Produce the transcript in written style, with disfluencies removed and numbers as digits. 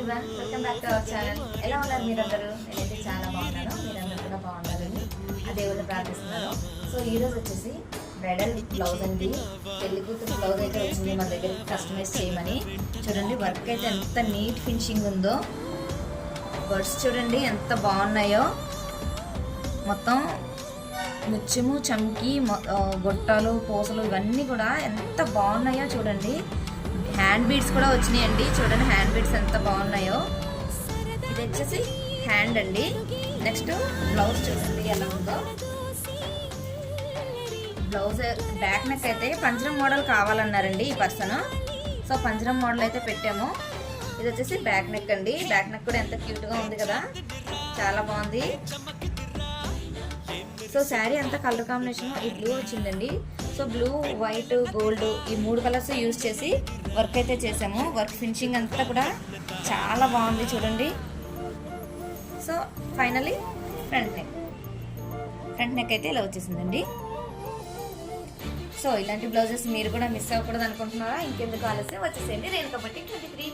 Everyone, welcome back to our channel. ఎలా ఉన్నారు మీరందరూ? నేనైతే చాలా బాగున్నాను. మీరందరూ కూడా బాగున్నారని ఆ దేవుడిని ప్రార్థిస్తున్నాను. సో ఈరోజు వచ్చేసి బ్రైడల్ బ్లౌజ్ అండి. పెళ్లి కూతురు బ్లౌజ్ అయితే వచ్చింది మన దగ్గర కస్టమైజ్ చేయమని. చూడండి వర్క్ అయితే ఎంత నీట్ ఫినిషింగ్ ఉందో. బర్డ్స్ చూడండి ఎంత బాగున్నాయో. మొత్తం ముత్యము, చమ్కి, గొట్టాలు, పూసలు ఇవన్నీ కూడా ఎంత బాగున్నాయో చూడండి. హ్యాండ్ బీడ్స్ కూడా వచ్చినాయండి. చూడండి హ్యాండ్ బీడ్స్ ఎంత బాగున్నాయో. ఇది వచ్చేసి హ్యాండ్ అండి. నెక్స్ట్ బ్లౌజ్ చూడండి ఎలా ఉందో. బ్లౌజ్ బ్యాక్ నెక్ అయితే పంజరం మోడల్ కావాలన్నారండి ఈ పర్సన్. సో పంజరం మోడల్ అయితే పెట్టాము. ఇది వచ్చేసి బ్యాక్ నెక్ అండి. బ్యాక్ నెక్ కూడా ఎంత క్యూట్గా ఉంది కదా, చాలా బాగుంది. సో శారీ అంతా కలర్ కాంబినేషన్ ఈ బ్లూ వచ్చిందండి. సో బ్లూ, వైట్, గోల్డ్ ఈ 3 కలర్స్ యూజ్ చేసి వర్క్ అయితే చేసాము. వర్క్ ఫినిషింగ్ అంతా కూడా చాలా బాగుంది చూడండి. సో ఫైనలీ ఫ్రంట్ నెక్ అయితే ఇలా వచ్చేసిందండి. సో ఇలాంటి బ్లౌజెస్ మీరు కూడా మిస్ అవ్వకూడదు అనుకుంటున్నారా? ఇంకెందుకు ఆలస్యం, వచ్చేసేయండి రేణుకా బుటీక్ 23.